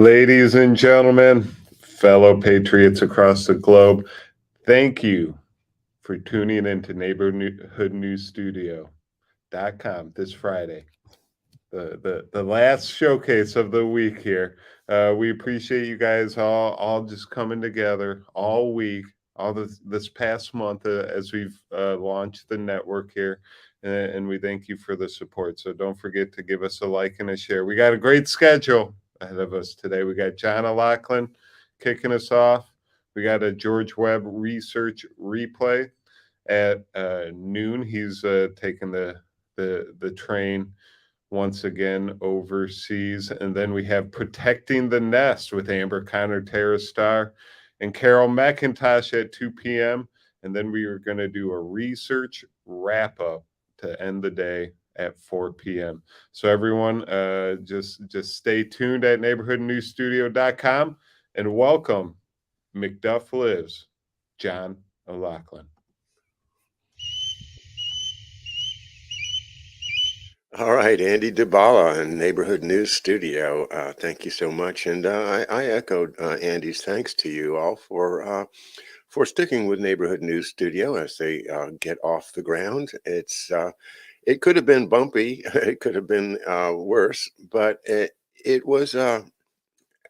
Ladies and gentlemen, fellow patriots across the globe, thank you for tuning into Neighborhood News Studio.com this Friday, the last showcase of the week here. We appreciate you guys all just coming together all week, all this past month as we've launched the network here. And we thank you for the support. So don't forget to give us a like and a share. We got a great schedule ahead of us today. We got John OLoughlin kicking us off. We got a George Webb research replay at noon. He's taking the train once again overseas. And then we have Protecting the Nest with Amber Connor Terra Star and Carol McIntosh at 2 p.m. And then we are going to do a research wrap up to end the day at 4 p.m. So everyone, just stay tuned at neighborhoodnewsstudio.com and welcome McDuff Lives, John OLoughlin. All right, Andy DeBala in Neighborhood News Studio. Thank you so much, and I echoed Andy's thanks to you all for sticking with Neighborhood News Studio as they get off the ground. It could have been bumpy, it could have been worse, but it was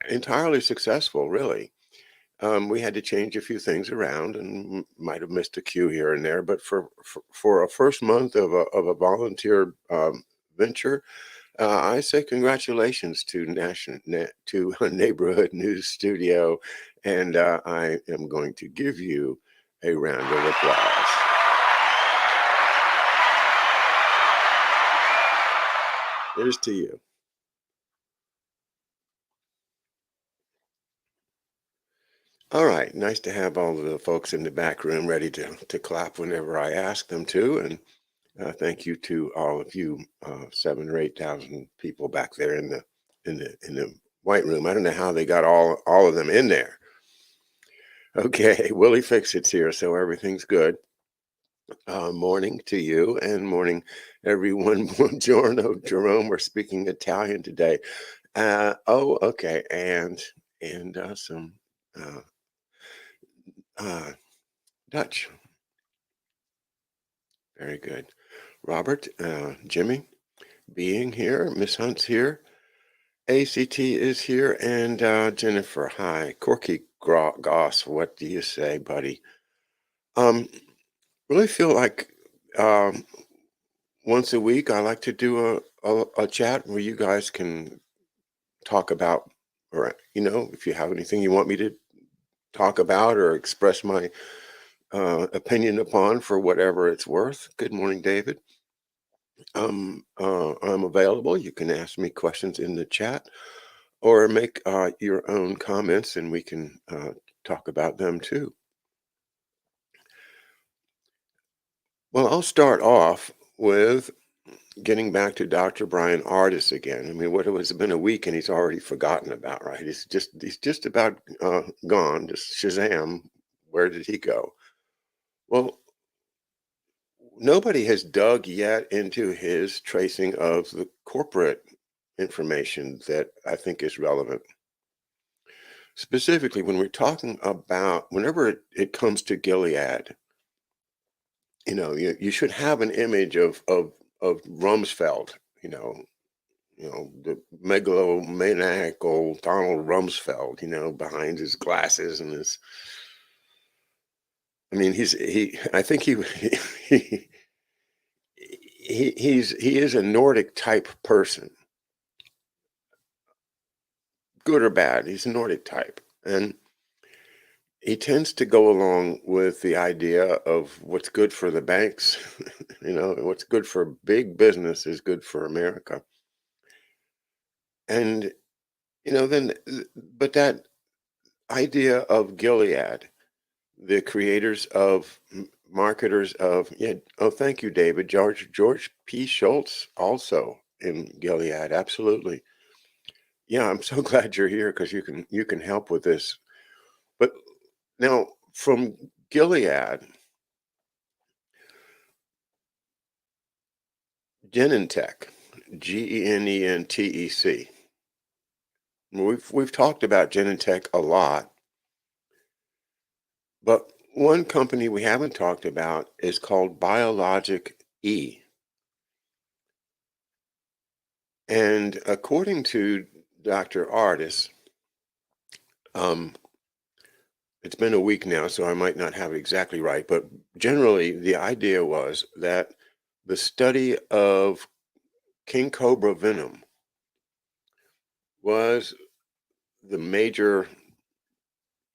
entirely successful, really. We had to change a few things around and might have missed a cue here and there, but for a first month of a volunteer venture, I say congratulations to Neighborhood News Studio, and I am going to give you a round of applause. Here's to you. All right, nice to have all of the folks in the back room ready to clap whenever I ask them to, and thank you to all of you, 7 or 8 thousand people back there in the white room. I don't know how they got all of them in there. Okay, Willie Fix-It's here, so everything's good. Morning to you, and morning everyone. Buongiorno, Jerome. We're speaking Italian today. Okay, and some Dutch. Very good. Robert, Jimmy, being here, Miss Hunt's here, ACT is here, and Jennifer, hi. Corky Goss, what do you say, buddy? Really feel like once a week I like to do a chat where you guys can talk about, or if you have anything you want me to talk about or express my opinion upon for whatever it's worth. Good morning, David. I'm available. You can ask me questions in the chat or make your own comments, and we can talk about them too. Well, I'll start off with getting back to Dr. Brian Ardis again. I mean, it's been a week and he's already forgotten about, right? He's just about gone. Just Shazam, where did he go? Well, nobody has dug yet into his tracing of the corporate information that I think is relevant. Specifically, when we're talking about, whenever it comes to Gilead, you should have an image of Rumsfeld, the megalomaniacal Donald Rumsfeld, behind his glasses and his. I mean, I think he is a Nordic type person, good or bad. He's a Nordic type, and he tends to go along with the idea of what's good for the banks. What's good for big business is good for America. And, but that idea of Gilead, the creators of, marketers of, thank you, David. George P. Schultz also in Gilead, absolutely. Yeah, I'm so glad you're here because you can help with this. But now, from Gilead, Genentech, Genentech, We've talked about Genentech a lot, but one company we haven't talked about is called Biologic E. And according to Dr. Artis, it's been a week now, so I might not have it exactly right, but generally the idea was that the study of king cobra venom was the major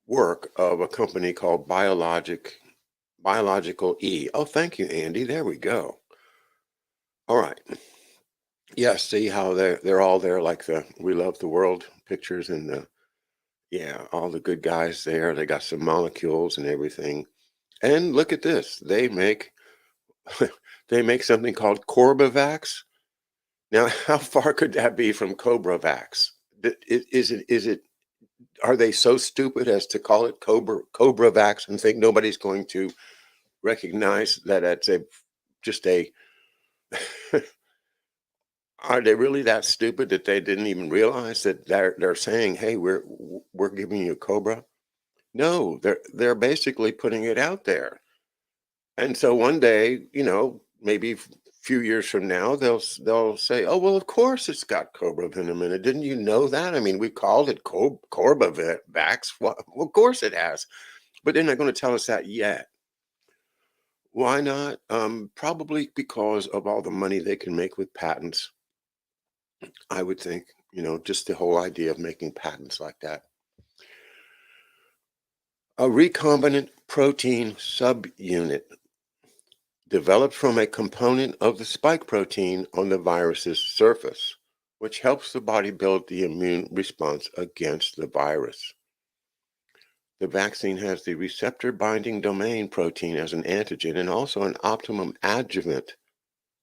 work of a company called Biological E. Oh, thank you, Andy. There we go. All right. Yeah, see how they're all there, like the We Love the World pictures, and all the good guys there. They got some molecules and everything. And look at this. They make they make something called Corbavax. Now, how far could that be from CobraVax? Is it are they so stupid as to call it CobraVax and think nobody's going to recognize that it's just a are they really that stupid that they didn't even realize that they're saying, "Hey, we're giving you Cobra"? No, they're basically putting it out there. And so one day, maybe a few years from now, they'll say, "Oh, well, of course it's got cobra venom in it. Didn't you know that? I mean, we called it Corbavax. Well, of course it has." But they're not going to tell us that yet. Why not? Probably because of all the money they can make with patents. I would think, just the whole idea of making patents like that. A recombinant protein subunit developed from a component of the spike protein on the virus's surface, which helps the body build the immune response against the virus. The vaccine has the receptor binding domain protein as an antigen and also an optimum adjuvant.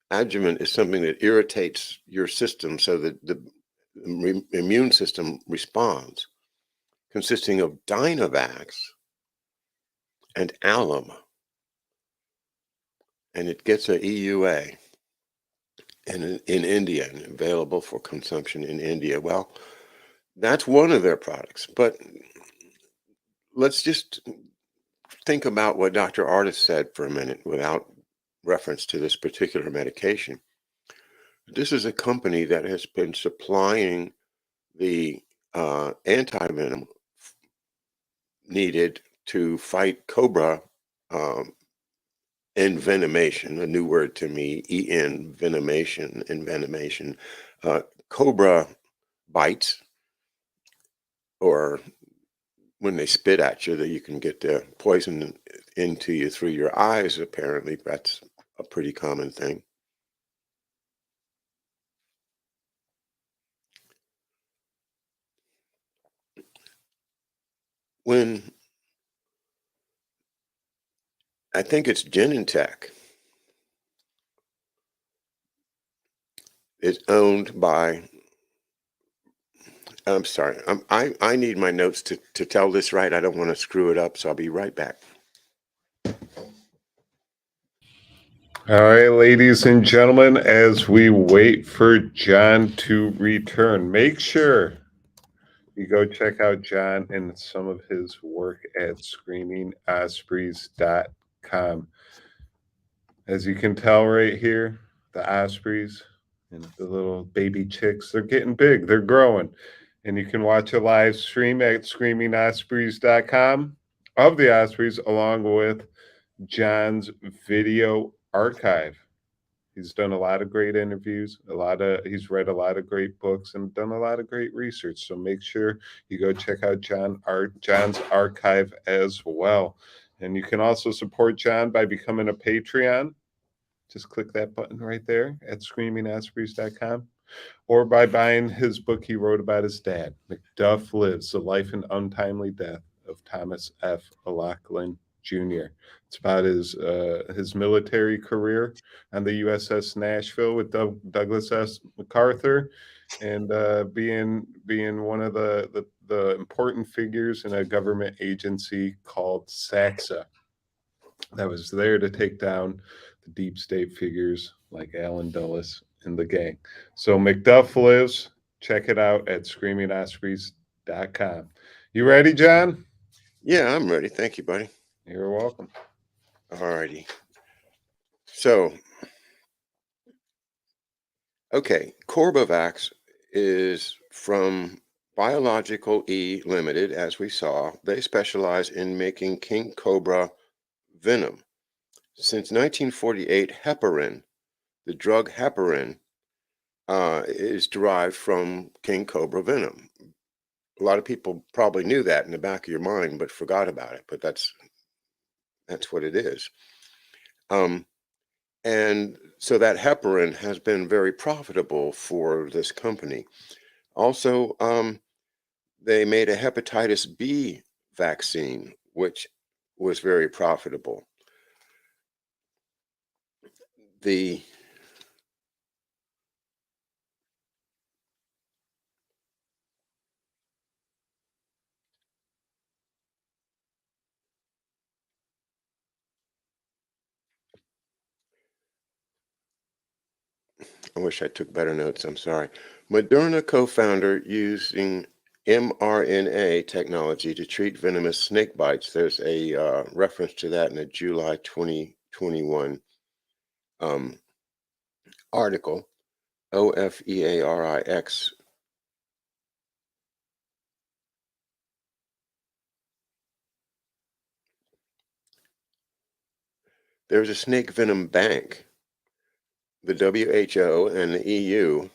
Adjuvant is something that irritates your system so that the immune system responds, consisting of Dynavax and alum. And it gets a EUA in India and available for consumption in India. Well, that's one of their products. But let's just think about what Dr. Artis said for a minute without reference to this particular medication. This is a company that has been supplying the antivenom needed to fight cobra envenomation, a new word to me, envenomation, cobra bites, or when they spit at you, that you can get the poison into you through your eyes. Apparently, that's a pretty common thing. When I think it's Genentech is owned by. I'm sorry. I need my notes to tell this right. I don't want to screw it up, so I'll be right back. All right, ladies and gentlemen, as we wait for John to return, make sure you go check out John and some of his work at screamingaspreys.com. As you can tell right here, the ospreys and the little baby chicks, they're getting big, they're growing. And you can watch a live stream at screamingaspreys.com of the ospreys, along with John's video archive. He's done a lot of great interviews, he's read a lot of great books and done a lot of great research. So make sure you go check out John's archive as well. And you can also support John by becoming a Patreon. Just click that button right there at screamingaspreys.com, or by buying his book he wrote about his dad, McDuff Lives: The Life and Untimely Death of Thomas F. OLoughlin Jr. It's about his military career on the USS Nashville with Douglas S. MacArthur, and being one of the important figures in a government agency called SACSA that was there to take down the deep state figures like Alan Dulles and the gang. So McDuff Lives Check it out at screamingospreys.com. You ready, John? Yeah, I'm ready. Thank you, buddy. You're welcome. All righty. So, okay, Corbavax is from Biological E Limited, as we saw. They specialize in making king cobra venom. Since 1948, heparin, the drug heparin, is derived from king cobra venom. A lot of people probably knew that in the back of your mind, but forgot about it. But that's what it is. And so that heparin has been very profitable for this company. Also, they made a hepatitis B vaccine, which was very profitable. The I wish I took better notes. I'm sorry. Moderna co-founder using mRNA technology to treat venomous snake bites. There's a reference to that in a July 2021 article. OFEARIX. There's a snake venom bank. The WHO and the EU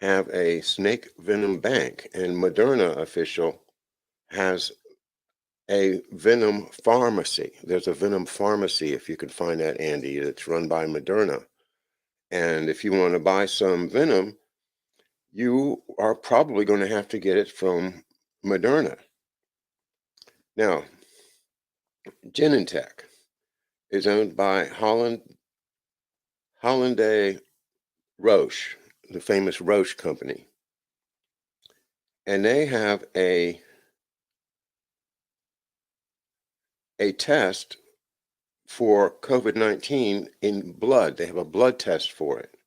have a snake venom bank, and Moderna official has a venom pharmacy. There's a venom pharmacy, if you could find that, Andy, that's run by Moderna. And if you want to buy some venom, you are probably going to have to get it from Moderna. Now, Genentech is owned by Hollanday Roche, the famous Roche company. And they have a test for COVID-19 in blood. They have a blood test for it.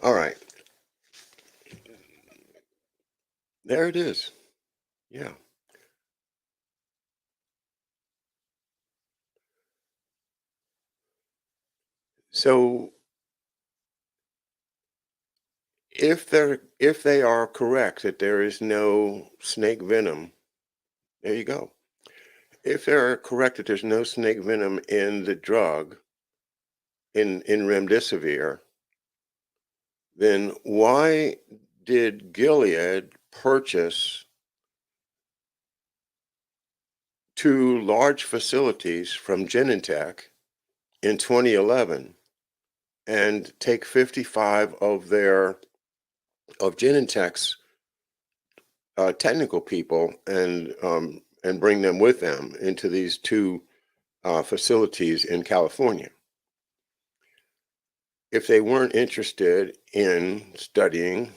All right. There it is. Yeah. So if they are correct that there is no snake venom, there you go. If they're correct that there's no snake venom in the drug in remdesivir, then why did Gilead purchase 2 large facilities from Genentech in 2011 and take 55 of Genentech's technical people and bring them with them into these 2 facilities in California if they weren't interested in studying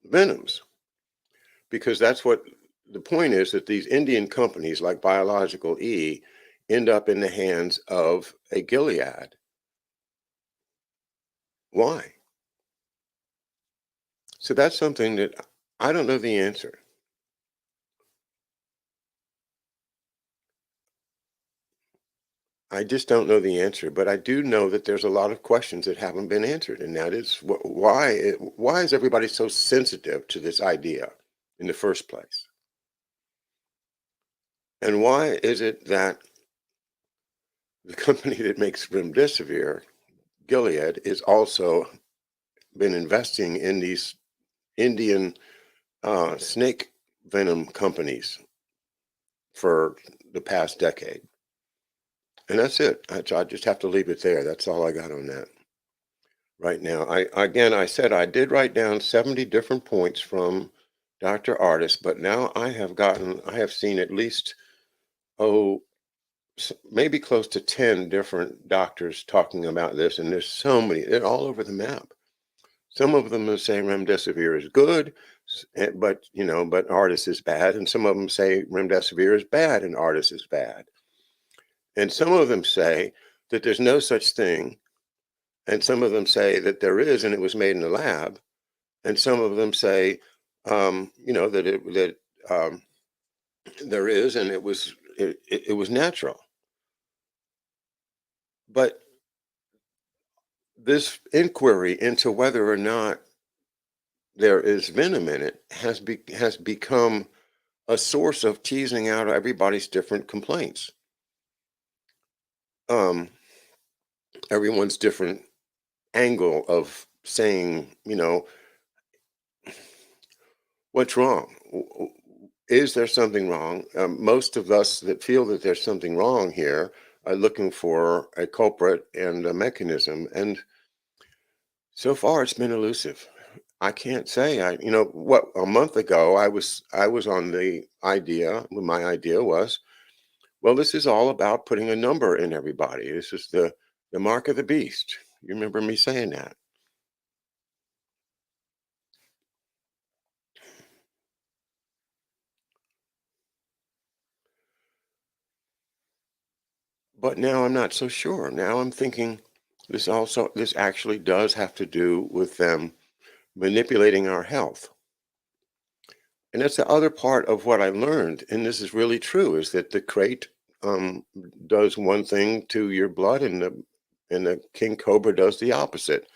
venoms? Because that's what the point is, that these Indian companies like Biological E end up in the hands of a Gilead. Why? So that's something that I don't know the answer. I just don't know the answer, but I do know that there's a lot of questions that haven't been answered, and that is why is everybody so sensitive to this idea in the first place? And why is it that the company that makes remdesivir, Gilead, is also been investing in these Indian snake venom companies for the past decade? And that's it. I just have to leave it there. That's all I got on that right now. I said I did write down 70 different points from Dr. Artis, but now I have seen at least, maybe close to 10 different doctors talking about this, and there's so many, they're all over the map. Some of them are saying remdesivir is good, but but Artis is bad, and some of them say remdesivir is bad and Artis is bad, and some of them say that there's no such thing, and some of them say that there is, and it was made in the lab, and some of them say, that there is, and it was natural. But this inquiry into whether or not there is venom in it has become a source of teasing out everybody's different complaints. Um, Everyone's different angle of saying, what's wrong? Is there something wrong? Most of us that feel that there's something wrong here are looking for a culprit and a mechanism, and so far it's been elusive. I can't say. What, a month ago I was on the idea. My idea was, well, this is all about putting a number in everybody. This is the mark of the beast. You remember me saying that? But now I'm not so sure. Now I'm thinking this actually does have to do with them manipulating our health. And that's the other part of what I learned, and this is really true, is that the crate does one thing to your blood, and the king cobra does the opposite.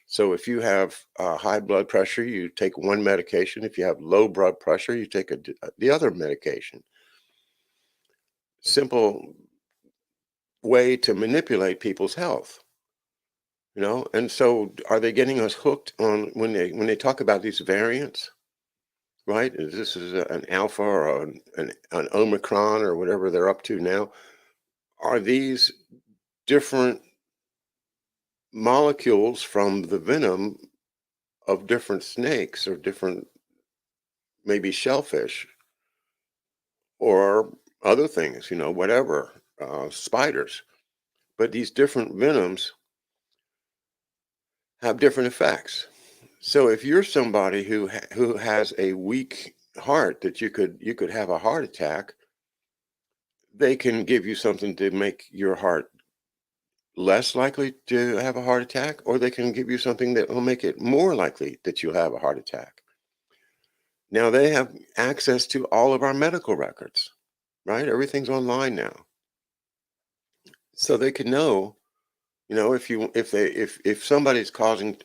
So if you have high blood pressure, you take one medication. If you have low blood pressure, you take the other medication. Simple way to manipulate people's health, And so, are they getting us hooked on when they talk about these variants? Right? This is an alpha or an Omicron or whatever they're up to now. Are these different molecules from the venom of different snakes or different, maybe shellfish or other things, whatever, spiders? But these different venoms have different effects. So if you're somebody who has a weak heart, that you could have a heart attack, they can give you something to make your heart less likely to have a heart attack, or they can give you something that will make it more likely that you'll have a heart attack. Now they have access to all of our medical records, right? Everything's online now. So they can know, if somebody's causing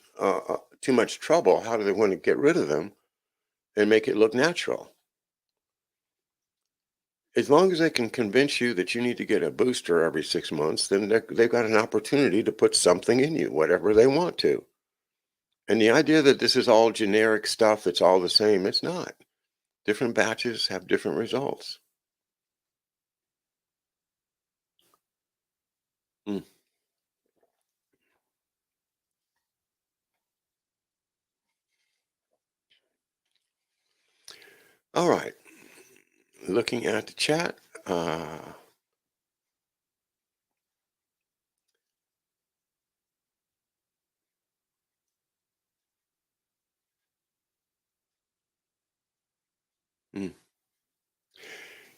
too much trouble, how do they want to get rid of them and make it look natural? As long as they can convince you that you need to get a booster every 6 months, then they've got an opportunity to put something in you, whatever they want to. And the idea that this is all generic stuff, it's all the same, it's not. Different batches have different results. Mm. All right. Looking at the chat. Mm.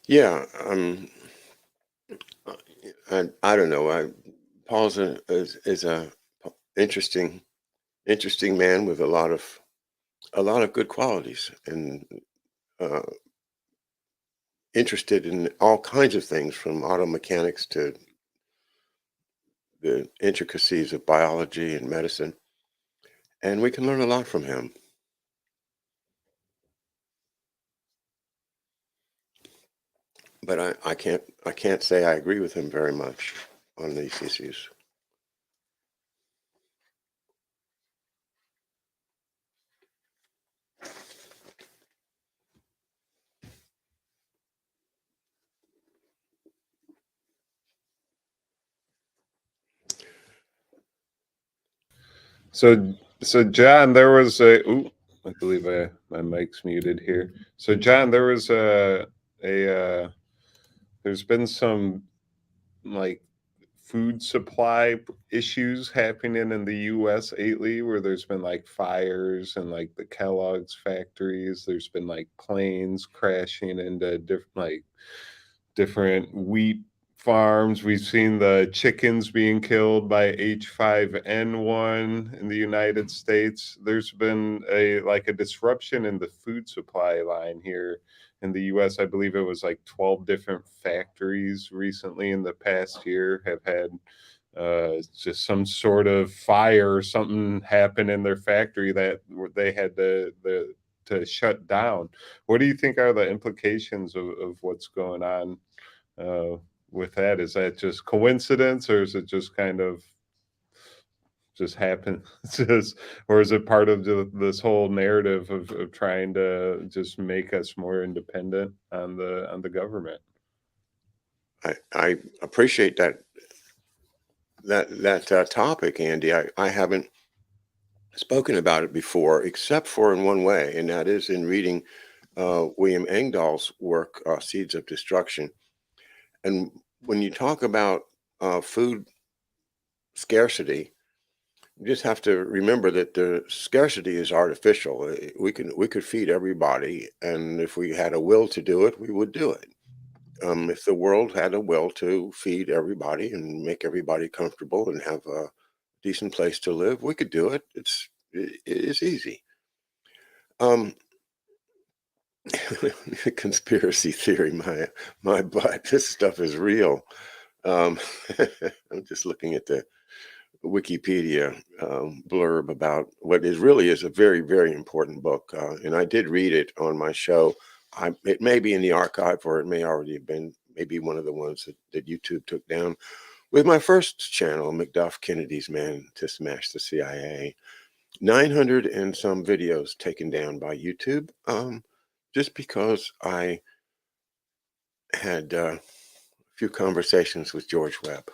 Yeah. I don't know. Paul's is a interesting interesting man with a lot of good qualities, and uh, interested in all kinds of things, from auto mechanics to the intricacies of biology and medicine, and we can learn a lot from him. But I can't say I agree with him very much on these issues. So John, there was a. Ooh, I believe my mic's muted here. So John, there was a. There's been some like food supply issues happening in the US lately, where there's been like fires and like the Kellogg's factories. There's been like planes crashing into different wheat farms. We've seen the chickens being killed by H5N1 in the United States. There's been a disruption in the food supply line here in the US. I believe it was like 12 different factories recently in the past year have had just some sort of fire or something happen in their factory that they had to shut down. What do you think are the implications of what's going on uh, with that? Is that just coincidence, or is it just kind of just happen? Just, or is it part of this whole narrative of trying to just make us more independent on the government? I appreciate that topic, Andy. I haven't spoken about it before, except for in one way, and that is in reading William Engdahl's work, Seeds of Destruction. And when you talk about food scarcity, you just have to remember that the scarcity is artificial. We could feed everybody, and if we had a will to do it, we would do it. If the world had a will to feed everybody and make everybody comfortable and have a decent place to live, we could do it. It is easy. Um, conspiracy theory, my butt. This stuff is real. Um, I'm just looking at the Wikipedia blurb about what is really is a very, very important book, and I did read it on my show. It may be in the archive, or it may already have been maybe one of the ones that YouTube took down with my first channel, McDuff, Kennedy's Man to Smash the CIA. 900 and some videos taken down by YouTube, just because I had a few conversations with George Webb.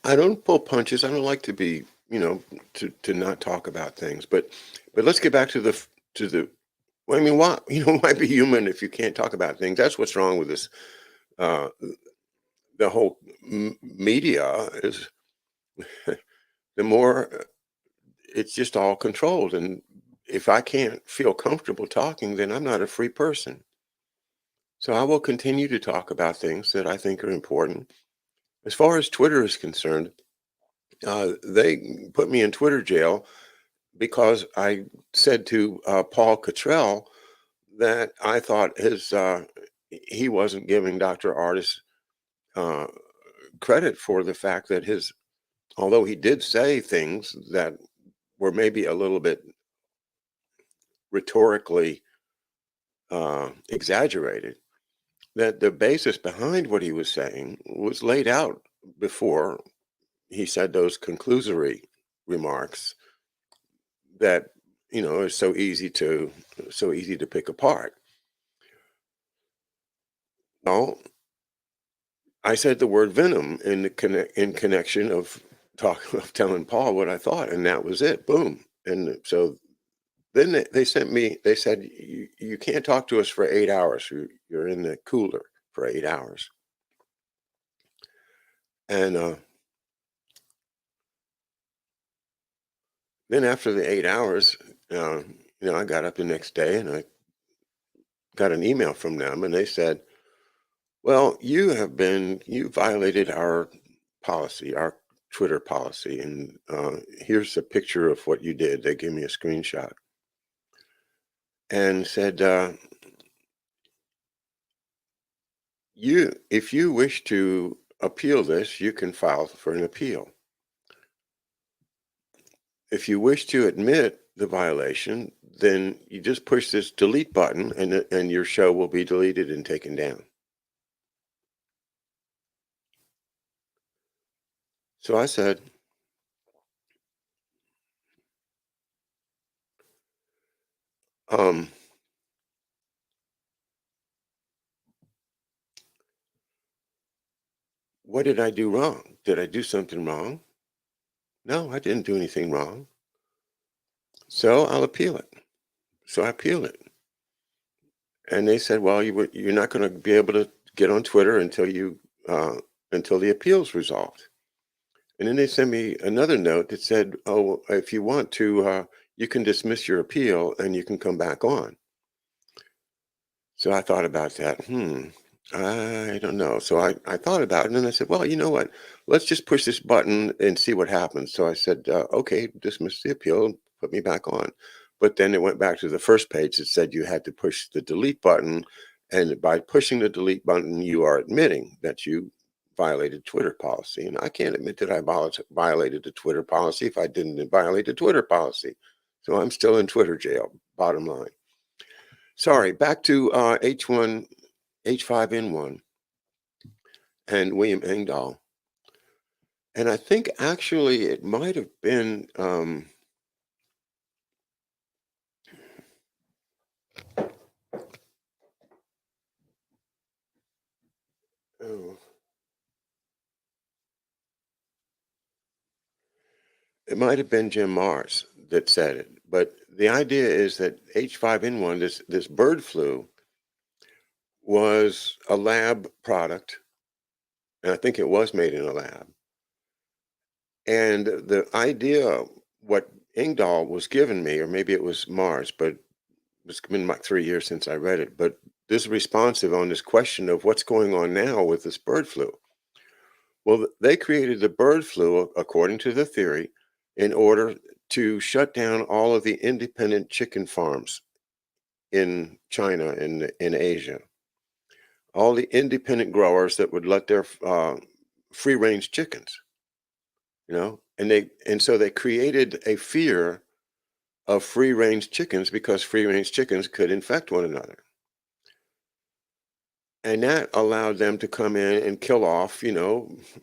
I don't pull punches. I don't like to be, to not talk about things. But let's get back to the. Well, I mean, why why be human if you can't talk about things? That's what's wrong with this. Uh, the whole media is the more it's just all controlled, and if I can't feel comfortable talking, then I'm not a free person. So I will continue to talk about things that I think are important. As far as Twitter is concerned, they put me in Twitter jail because I said to Paul Cottrell that I thought he wasn't giving Dr. Artis uh, credit for the fact that although he did say things that were maybe a little bit rhetorically exaggerated, that the basis behind what he was saying was laid out before he said those conclusory remarks that is so easy to pick apart. Well, I said the word venom in connection of telling Paul what I thought, and that was it. Boom. And so then they sent me. They said you can't talk to us for 8 hours. You're in the cooler for 8 hours. And then after the 8 hours, I got up the next day and I got an email from them, and they said, "Well, you violated our policy, our Twitter policy, and here's a picture of what you did." They gave me a screenshot and said, if you wish to appeal this, you can file for an appeal. If you wish to admit the violation, then you just push this delete button, and your show will be deleted and taken down. So I said, what did I do wrong? Did I do something wrong? No, I didn't do anything wrong. So I'll appeal it. So I appealed it. And they said, well, you're not going to be able to get on Twitter until the appeal's resolved. And then they sent me another note that said, oh, if you want to, you can dismiss your appeal and you can come back on. So I thought about that. I don't know. So I thought about it, and then I said, well, you know what? Let's just push this button and see what happens. So I said, okay, dismiss the appeal and put me back on. But then it went back to the first page that said you had to push the delete button. And by pushing the delete button, you are admitting that you violated Twitter policy. And I can't admit that I violated the Twitter policy if I didn't violate the Twitter policy. So I'm still in Twitter jail, bottom line. Sorry, back to H5N1 and William Engdahl. And I think actually it might have been oh, it might have been Jim Mars that said it. But the idea is that H5N1, this bird flu, was a lab product, and I think it was made in a lab. And the idea, what Engdahl was giving me, or maybe it was Mars, but it's been like 3 years since I read it, but this is responsive on this question of what's going on now with this bird flu. Well, they created the bird flu, according to the theory, in order to shut down all of the independent chicken farms in China and in Asia. All the independent growers that would let their free range chickens, and so they created a fear of free range chickens because free range chickens could infect one another. And that allowed them to come in and kill off,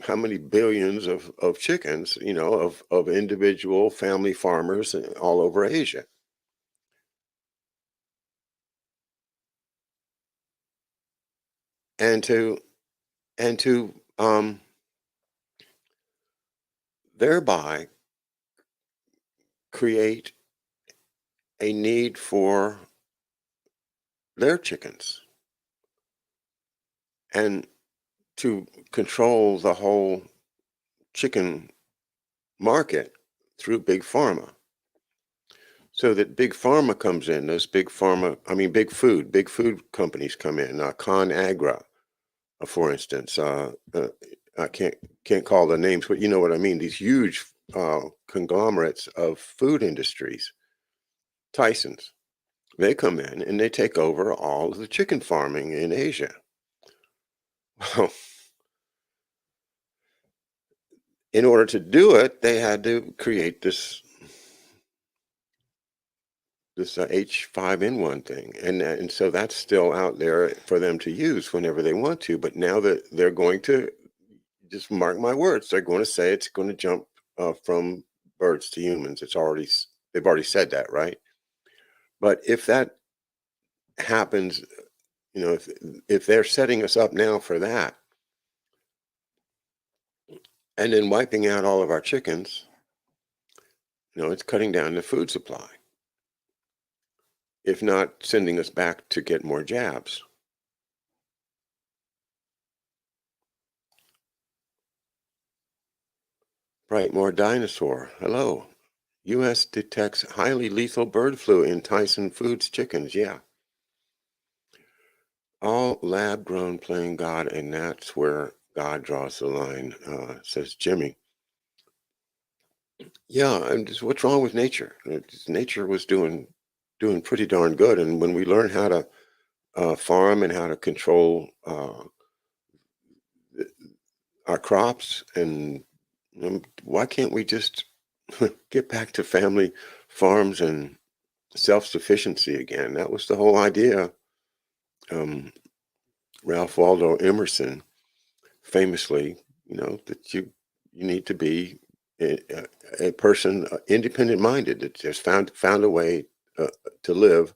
how many billions of chickens, of individual family farmers all over Asia. And to thereby create a need for their chickens and to control the whole chicken market through big pharma. So that big pharma comes in, those big food companies come in, ConAgra, for instance. I can't call the names, but you know what I mean. These huge conglomerates of food industries, Tyson's, they come in and they take over all of the chicken farming in Asia. Well, in order to do it, they had to create this H5N1 thing, and so that's still out there for them to use whenever they want to. But now that they're going to, just mark my words, they're going to say it's going to jump from birds to humans. They've already said that, right? But if that happens, if they're setting us up now for that, and then wiping out all of our chickens, it's cutting down the food supply, if not sending us back to get more jabs. Brightmore Dinosaur, hello. U.S. detects highly lethal bird flu in Tyson Foods chickens. Yeah. All lab-grown playing God, and that's where God draws the line, says Jimmy. Yeah, and just what's wrong with nature? Nature was doing pretty darn good, and when we learn how to farm and how to control our crops, and why can't we just get back to family farms and self-sufficiency again? That was the whole idea. Ralph Waldo Emerson famously, that you need to be a person independent-minded that just found a way to live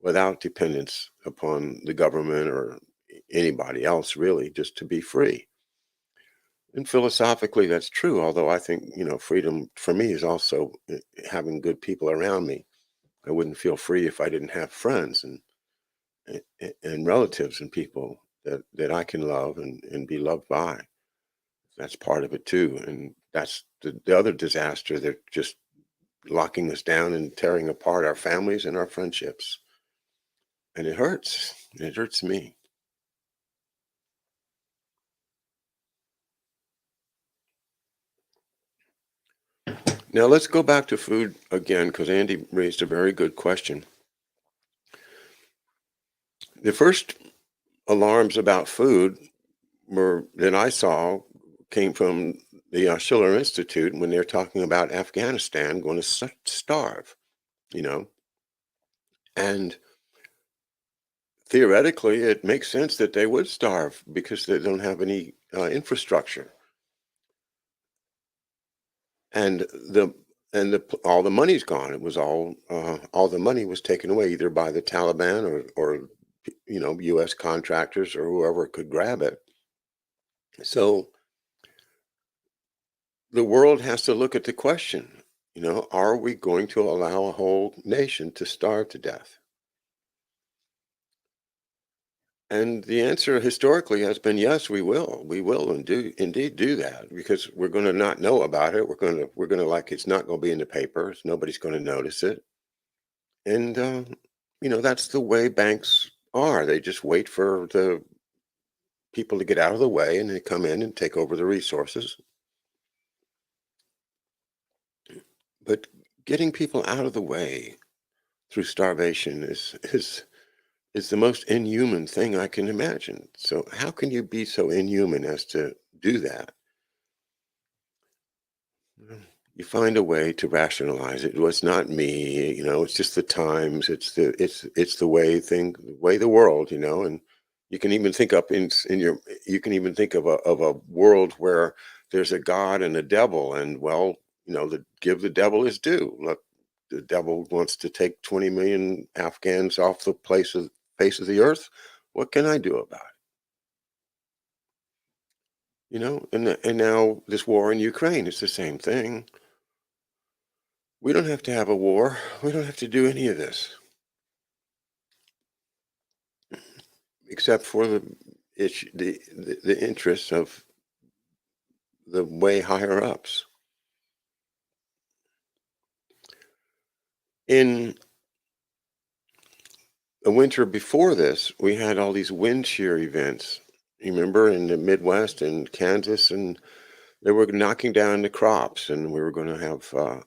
without dependence upon the government or anybody else, really, just to be free. And philosophically, that's true. Although I think freedom for me is also having good people around me. I wouldn't feel free if I didn't have friends, and relatives and people that I can love and be loved by. That's part of it too. And that's the other disaster. They're just locking us down and tearing apart our families and our friendships. And it hurts. It hurts me. Now let's go back to food again, because Andy raised a very good question. The first alarms about food that I saw came from the Schiller Institute when they're talking about Afghanistan going to starve, you know. And theoretically, it makes sense that they would starve because they don't have any infrastructure. And all the money's gone. It was all the money was taken away either by the Taliban or U.S. contractors or whoever could grab it. So the world has to look at the question, are we going to allow a whole nation to starve to death? And the answer historically has been yes, we will. We will indeed do that because we're going to not know about it. We're going to like it's not going to be in the papers. Nobody's going to notice it. And that's the way banks are. They just wait for the people to get out of the way and they come in and take over the resources. But getting people out of the way through starvation is the most inhuman thing I can imagine. So how can you be so inhuman as to do that? You find a way to rationalize it. Well, it's not me, it's just the times, it's the way the world, and you can even think up you can even think of a world where there's a God and a devil, and well, give the devil his due. Look, the devil wants to take 20 million Afghans off the face of the earth. What can I do about it? And now this war in Ukraine, it's the same thing. We don't have to have a war. We don't have to do any of this, except for the interests of the way higher ups. In the winter before this, we had all these wind shear events. You remember in the Midwest and Kansas, and they were knocking down the crops, and we were going to have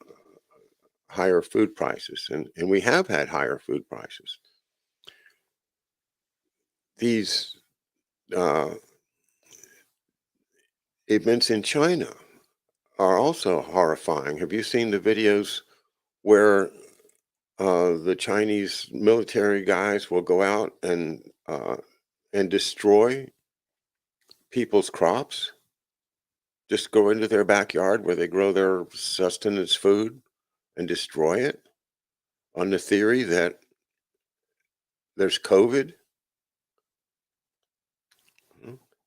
higher food prices, and we have had higher food prices. These uh, events in China are also horrifying. Have you seen the videos where the Chinese military guys will go out and destroy people's crops? Just go into their backyard where they grow their sustenance food and destroy it on the theory that there's COVID.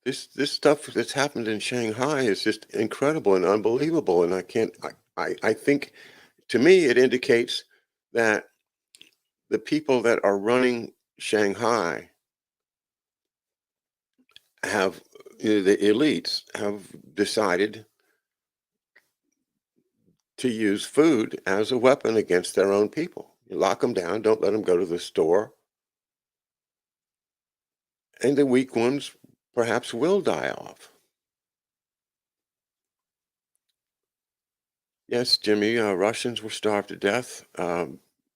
This stuff that's happened in Shanghai is just incredible and unbelievable, and I think, to me, it indicates that the people that are running Shanghai the elites have decided to use food as a weapon against their own people. You lock them down, don't let them go to the store, and the weak ones perhaps will die off. Yes, Jimmy, Russians were starved to death.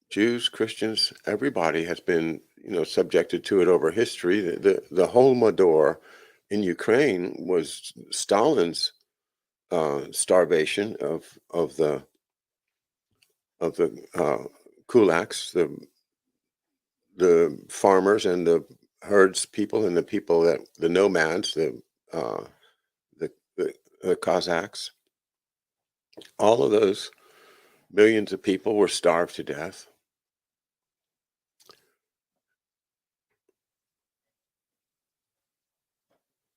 Jews, Christians, everybody has been, subjected to it over history. The Holodomor in Ukraine was Stalin's starvation of the kulaks, the farmers and the herds people and the people the nomads, uh, the Cossacks. All of those millions of people were starved to death.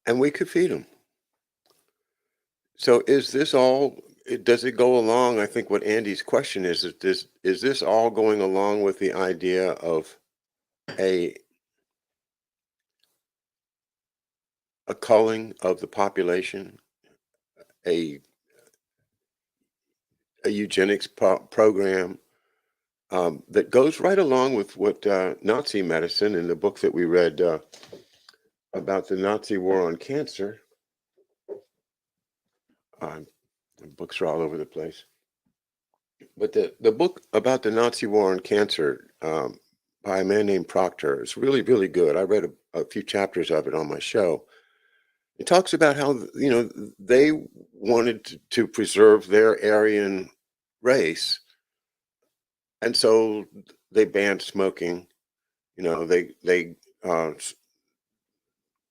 And we could feed them. So is this all, does it go along? I think what Andy's question is this all going along with the idea of a a culling of the population, a, a eugenics program that goes right along with what Nazi medicine in the book that we read about the Nazi war on cancer. The books are all over the place. But the book about the Nazi war on cancer by a man named Proctor is really, really good. I read a few chapters of it on my show. It talks about how, they wanted to preserve their Aryan race. And so they banned smoking. They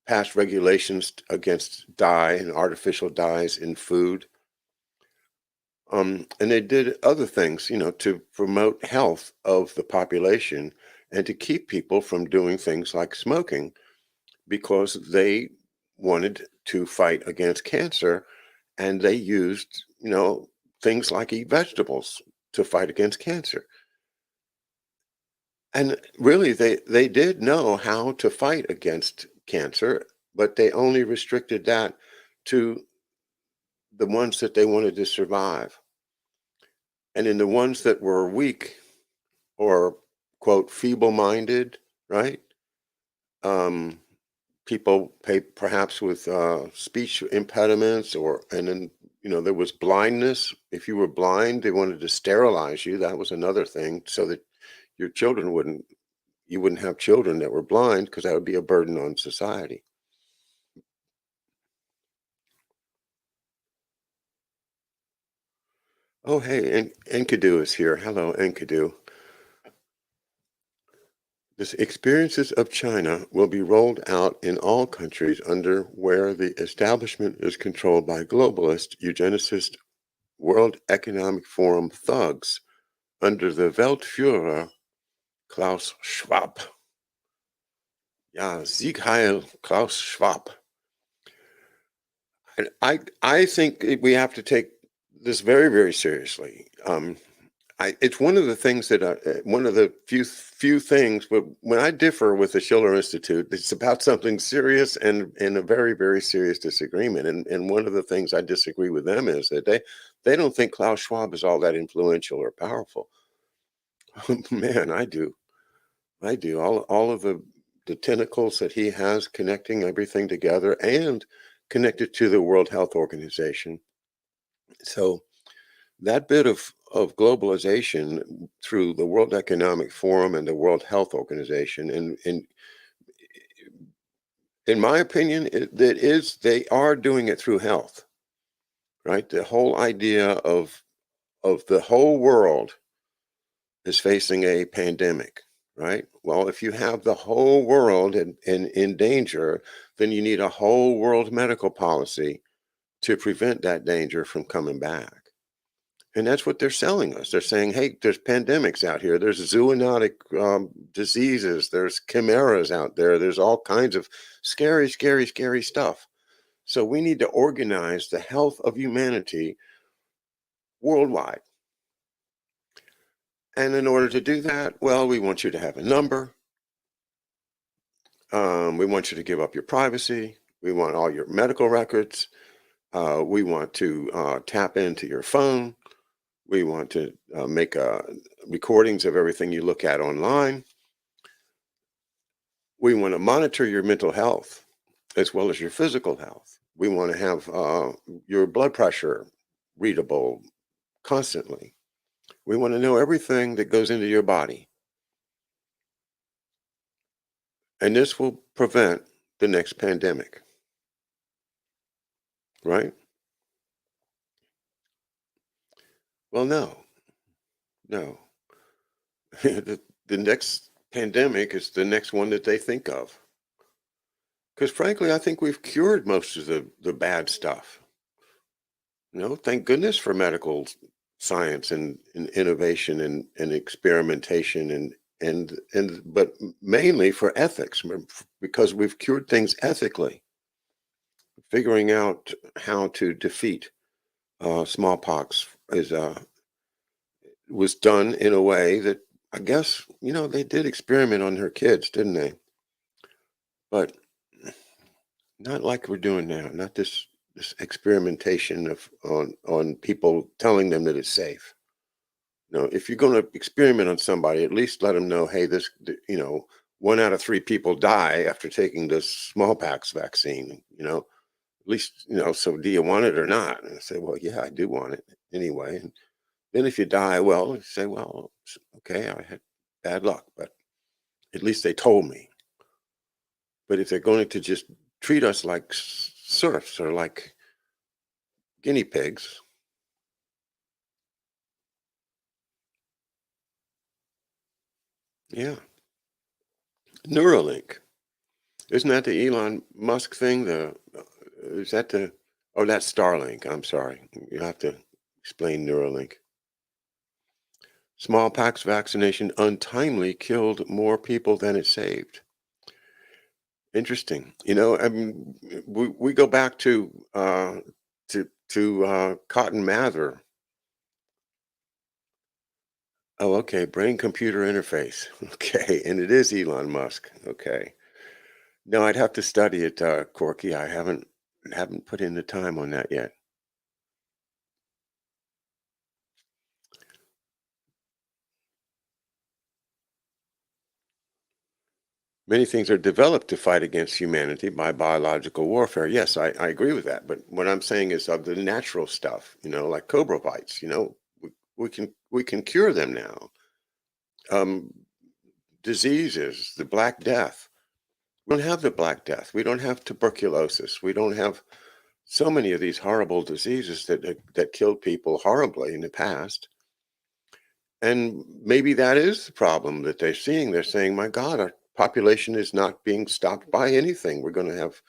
passed regulations against dye and artificial dyes in food. And they did other things, to promote health of the population and to keep people from doing things like smoking because they wanted to fight against cancer, and they used, things like eat vegetables to fight against cancer. And really, they did know how to fight against cancer, but they only restricted that to the ones that they wanted to survive. And in the ones that were weak or, quote, feeble-minded, right? Um, People perhaps with speech impediments, and then, there was blindness. If you were blind, they wanted to sterilize you. That was another thing, so that your children you wouldn't have children that were blind, because that would be a burden on society. Oh, hey, Enkidu is here. Hello, Enkidu. The experiences of China will be rolled out in all countries under where the establishment is controlled by globalist, eugenicist, World Economic Forum thugs under the Weltführer Klaus Schwab. Ja, Sieg Heil Klaus Schwab. And I think we have to take this very, very seriously. It's one of the things that one of the few things, but when I differ with the Schiller Institute, it's about something serious and a very, very serious disagreement. And one of the things I disagree with them is that they don't think Klaus Schwab is all that influential or powerful. Man, I do. All of the tentacles that he has connecting everything together and connected to the World Health Organization. So that bit of globalization through the World Economic Forum and the World Health Organization, and in my opinion, they are doing it through health, right? The whole idea of the whole world is facing a pandemic, right? Well, if you have the whole world in danger, then you need a whole world medical policy to prevent that danger from coming back. And that's what they're selling us. They're saying, hey, there's pandemics out here. There's zoonotic diseases. There's chimeras out there. There's all kinds of scary, scary, scary stuff. So we need to organize the health of humanity worldwide. And in order to do that, well, we want you to have a number. We want you to give up your privacy. We want all your medical records. We want to tap into your phone. We want to make recordings of everything you look at online. We want to monitor your mental health as well as your physical health. We want to have your blood pressure readable constantly. We want to know everything that goes into your body. And this will prevent the next pandemic, right? Well, no. the next pandemic is the next one that they think of. Because frankly, I think we've cured most of the bad stuff. Thank goodness for medical science and innovation and experimentation but mainly for ethics, because we've cured things ethically. Figuring out how to defeat smallpox was done in a way that, I guess, they did experiment on her kids, didn't they? But Not like we're doing now, not this experimentation of on people telling them that it's safe. No, if you're going to experiment on somebody, at least let them know, hey, one out of three people die after taking this smallpox vaccine. At least, so do you want it or not? And I say, well, yeah, I do want it anyway. And then if you die, well, you say, well, okay, I had bad luck, but at least they told me. But if they're going to just treat us like serfs or like guinea pigs, yeah. Neuralink. Isn't that the Elon Musk thing? Is that the, oh, that's Starlink. I'm sorry. You have to explain Neuralink. Smallpox vaccination untimely killed more people than it saved. Interesting. I mean, we go back to Cotton Mather. Oh, okay. Brain computer interface. Okay, and it is Elon Musk. Okay. No, I'd have to study it, Corky. I haven't put in the time on that yet. Many things are developed to fight against humanity by biological warfare. Yes, I agree with that. But what I'm saying is of the natural stuff, like cobra bites, we can cure them now. Um, Diseases, the Black Death. We don't have the Black Death. We don't have tuberculosis. We don't have so many of these horrible diseases that killed people horribly in the past. And maybe that is the problem that they're seeing. They're saying, my God, our population is not being stopped by anything. We're going to have,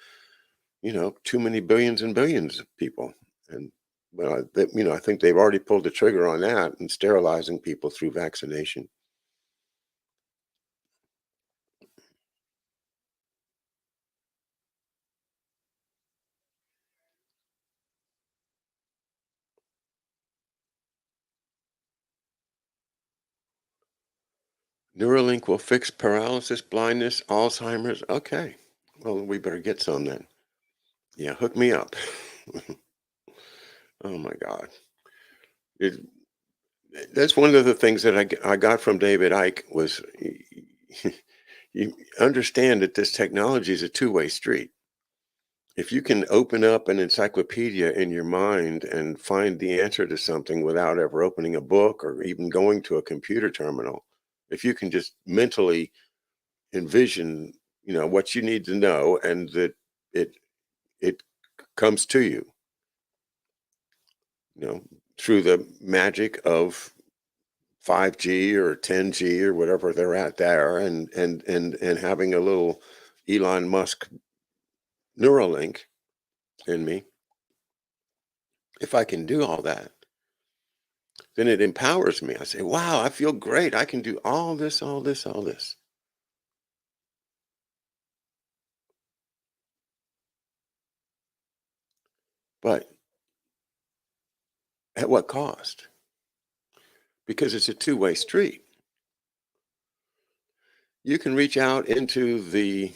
too many billions and billions of people. And, well, I think they've already pulled the trigger on that and sterilizing people through vaccination. Neuralink will fix paralysis, blindness, Alzheimer's. Okay. Well, we better get some then. Yeah, hook me up. Oh my God. It, that's one of the things that I got from David Icke was you understand that this technology is a two-way street. If you can open up an encyclopedia in your mind and find the answer to something without ever opening a book or even going to a computer terminal, if you can just mentally envision, what you need to know and that it it comes to you, you know, through the magic of 5G or 10G or whatever they're at there and having a little Elon Musk Neuralink in me, if I can do all that, then it empowers me. I say, wow, I feel great. I can do all this, all this, all this. But at what cost? Because it's a two-way street. You can reach out into the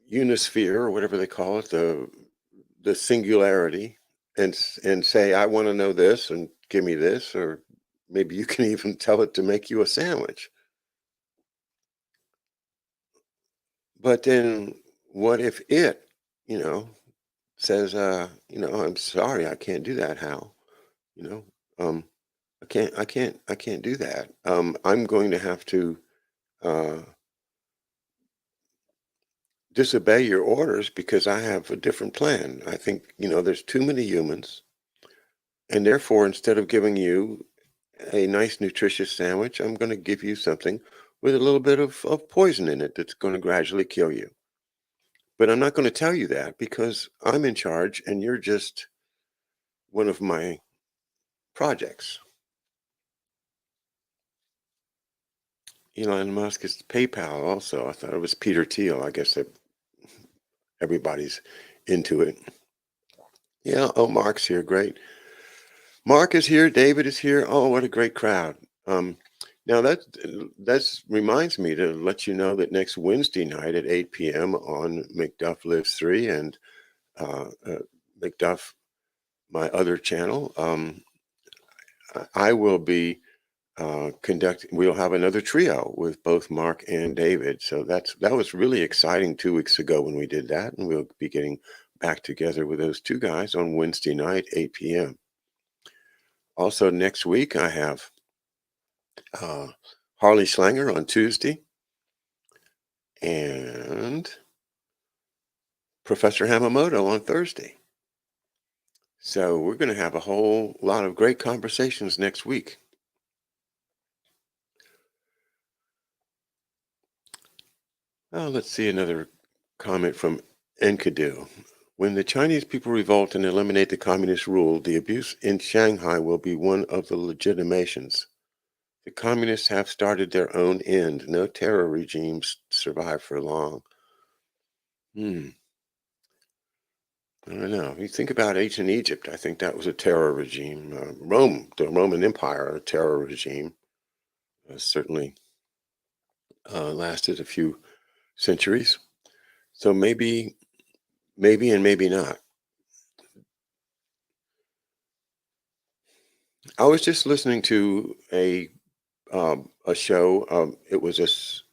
unisphere or whatever they call it, the singularity, and say, I want to know this and give me this, or maybe you can even tell it to make you a sandwich. But then what if it, says, I'm sorry, I can't do that, Hal. You know, um, I can't do that. I'm going to have to uh, disobey your orders because I have a different plan. I think, there's too many humans. And therefore, instead of giving you a nice, nutritious sandwich, I'm going to give you something with a little bit of poison in it that's going to gradually kill you. But I'm not going to tell you that because I'm in charge and you're just one of my projects. Elon Musk is PayPal also. I thought it was Peter Thiel. I guess that everybody's into it. Yeah. Oh, Mark's here. Great. Mark is here. David is here. Oh, what a great crowd. Um, Now that reminds me to let you know that next Wednesday night at 8 p.m. on McDuff Lives 3 and McDuff, my other channel, I will be conducting. We'll have another trio with both Mark and David. So that was really exciting 2 weeks ago when we did that, and we'll be getting back together with those two guys on Wednesday night, 8 p.m. Also next week I have Harley Schlanger on Tuesday and Professor Hamamoto on Thursday. So we're going to have a whole lot of great conversations next week. Let's see another comment from Enkidu. When the Chinese people revolt and eliminate the communist rule, the abuse in Shanghai will be one of the legitimations. The communists have started their own end. No terror regimes survive for long. I don't know. If you think about ancient Egypt, I think that was a terror regime. Rome, the Roman Empire, a terror regime, certainly lasted a few centuries. So maybe, and maybe not. I was just listening to a show. It was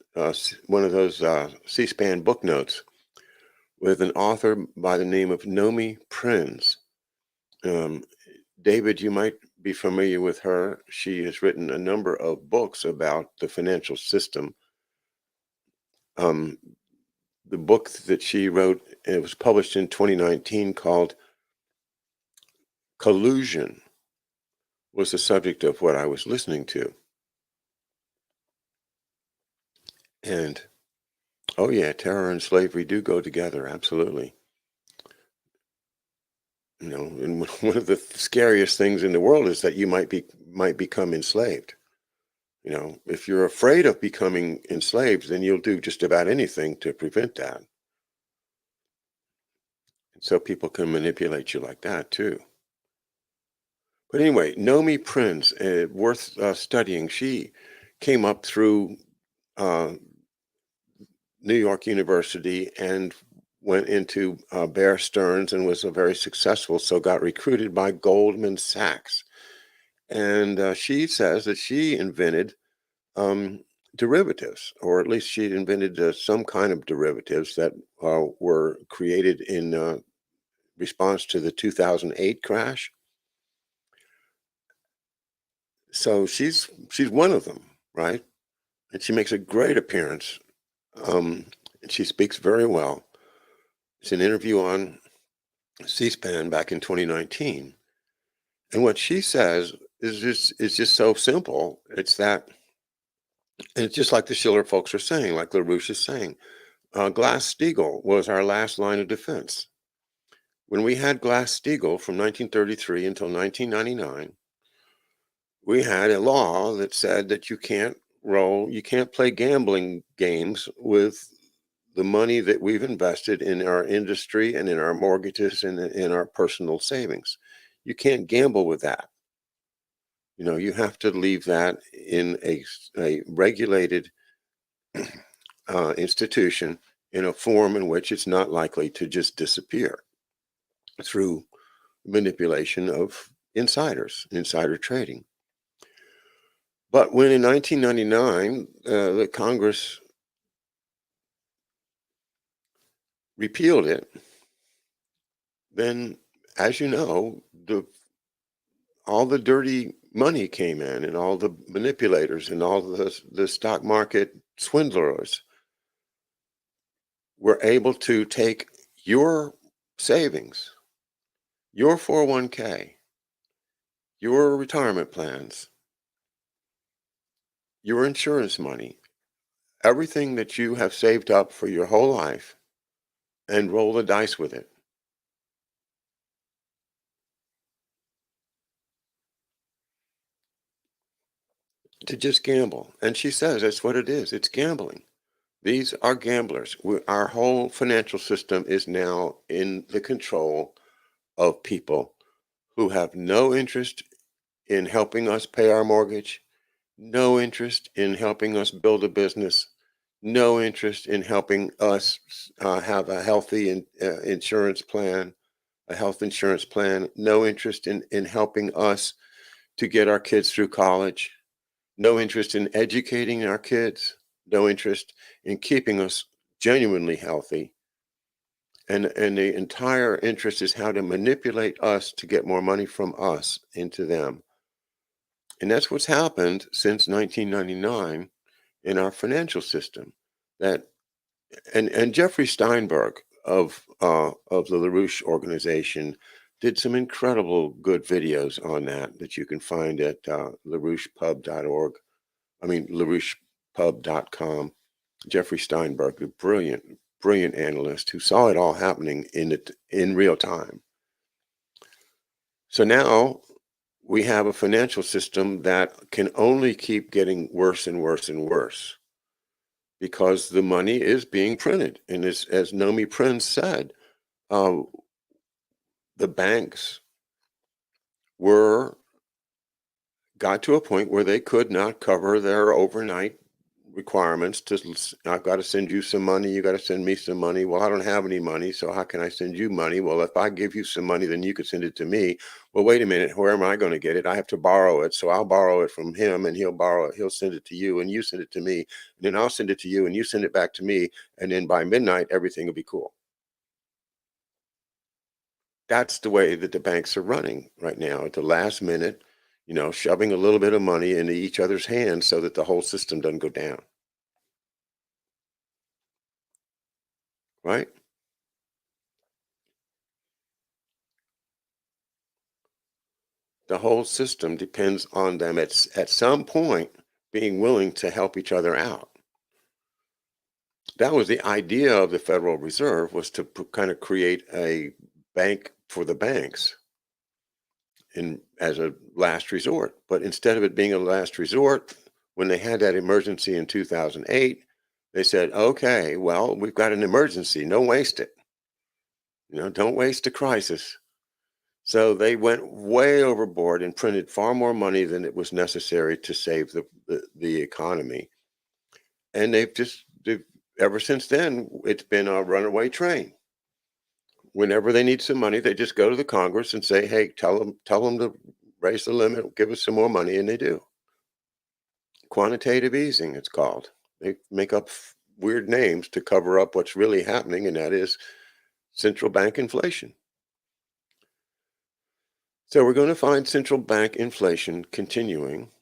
one of those C-SPAN book notes with an author by the name of Nomi Prinz. David, you might be familiar with her. She has written a number of books about the financial system. The book that she wrote, it was published in 2019, called Collusion, was the subject of what I was listening to. And, oh yeah, terror and slavery do go together, absolutely. And one of the scariest things in the world is that you might become enslaved. If you're afraid of becoming enslaved, then you'll do just about anything to prevent that. And so people can manipulate you like that too. But anyway, Nomi Prinz, worth studying. She came up through New York University and went into Bear Stearns and was very successful, so got recruited by Goldman Sachs. And she says that she invented derivatives, or at least she invented some kind of derivatives that were created in response to the 2008 crash. So she's one of them, right? And she makes a great appearance. And she speaks very well. It's an interview on C-SPAN back in 2019. And what she says is just so simple. It's that, and it's just like the Schiller folks are saying, like LaRouche is saying, Glass-Steagall was our last line of defense. When we had Glass-Steagall from 1933 until 1999, we had a law that said that you can't play gambling games with the money that we've invested in our industry and in our mortgages and in our personal savings. You can't gamble with that. You have to leave that in a regulated institution in a form in which it's not likely to just disappear through manipulation of insider trading. But when in 1999, the Congress repealed it, then, as you know, all the dirty money came in, and all the manipulators and all the stock market swindlers were able to take your savings, your 401k, your retirement plans, your insurance money, everything that you have saved up for your whole life, and roll the dice with it. To just gamble. And she says that's what it is. It's gambling. These are gamblers. Our whole financial system is now in the control of people who have no interest in helping us pay our mortgage, no interest in helping us build a business, no interest in helping us have a healthy insurance plan, a health insurance plan, no interest in helping us to get our kids through college, no interest in educating our kids, no interest in keeping us genuinely healthy. And the entire interest is how to manipulate us to get more money from us into them. And that's what's happened since 1999 in our financial system. That and Jeffrey Steinberg of the LaRouche organization did some incredible good videos on that you can find at LaRouchePub.org. I mean LaRouchePub.com. Jeffrey Steinberg, a brilliant analyst who saw it all happening in real time. So now we have a financial system that can only keep getting worse and worse and worse because the money is being printed. And as Nomi Prince said, uh, the banks were got to a point where they could not cover their overnight requirements I've got to send you some money, you got to send me some money. Well, I don't have any money, so how can I send you money? Well, if I give you some money, then you could send it to me. Well, wait a minute, where am I going to get it? I have to borrow it, so I'll borrow it from him, and he'll send it to you, and you send it to me, and then I'll send it to you, and you send it back to me, and then by midnight everything will be cool. That's the way that the banks are running right now at the last minute, shoving a little bit of money into each other's hands so that the whole system doesn't go down. Right? The whole system depends on them at some point being willing to help each other out. That was the idea of the Federal Reserve, was to kind of create a bank for the banks as a last resort. But instead of it being a last resort, when they had that emergency in 2008, they said, okay, well, we've got an emergency. Don't waste it. Don't waste a crisis. So they went way overboard and printed far more money than it was necessary to save the economy. And ever since then, it's been a runaway train. Whenever they need some money, they just go to the Congress and say, hey, tell them to raise the limit, give us some more money, and they do. Quantitative easing, it's called. They make up weird names to cover up what's really happening, and that is central bank inflation. So we're going to find central bank inflation continuing.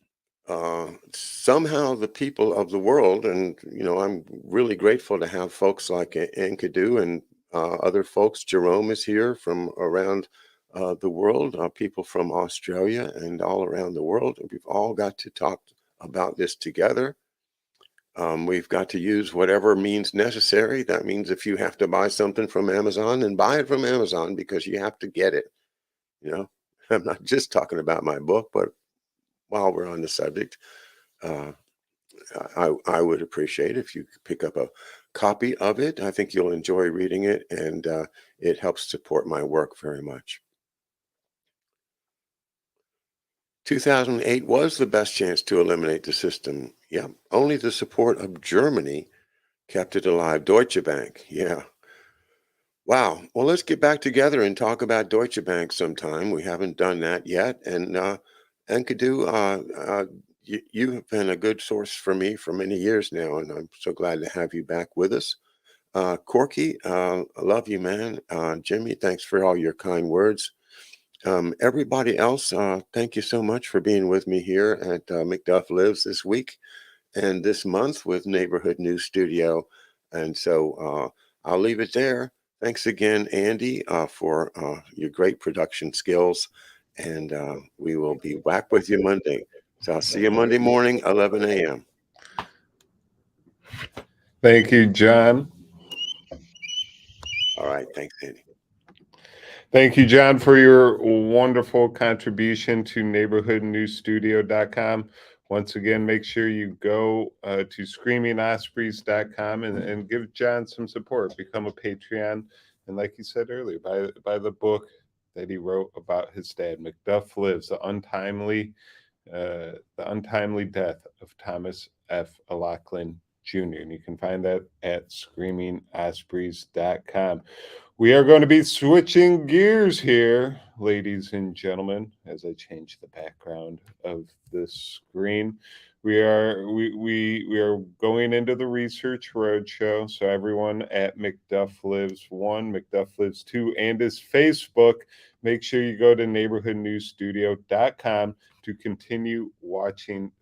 Somehow the people of the world, and I'm really grateful to have folks like Enkidu and other folks. Jerome is here from around the world, people from Australia and all around the world. We've all got to talk about this together. We've got to use whatever means necessary. That means if you have to buy something from Amazon, then buy it from Amazon because you have to get it. I'm not just talking about my book, but while we're on the subject, uh, I would appreciate if you could pick up a copy of it. I think you'll enjoy reading it, and it helps support my work very much. 2008 was the best chance to eliminate the system. Yeah, only the support of Germany kept it alive. Deutsche Bank, yeah. Wow. Well, let's get back together and talk about Deutsche Bank sometime. We haven't done that yet. And Kadu, you have been a good source for me for many years now, and I'm so glad to have you back with us. Corky, I love you, man. Jimmy, thanks for all your kind words. Everybody else, thank you so much for being with me here at McDuff Lives this week and this month with Neighborhood News Studio. And so I'll leave it there. Thanks again, Andy, for your great production skills. And we will be back with you Monday. So I'll see you Monday morning, 11 a.m. Thank you, John. All right. Thanks, Andy. Thank you, John, for your wonderful contribution to neighborhoodnewsstudio.com. Once again, make sure you go to screamingospreys.com and give John some support. Become a Patreon. And like you said earlier, buy the book that he wrote about his dad, McDuff Lives, The Untimely the untimely death of Thomas F. O'Loughlin Jr. And you can find that at screamingospreys.com. We are going to be switching gears here, ladies and gentlemen, as I change the background of this screen. We are going into the Research Roadshow. So everyone at McDuff Lives 1, McDuff Lives 2, and his Facebook, make sure you go to neighborhoodnewsstudio.com to continue watching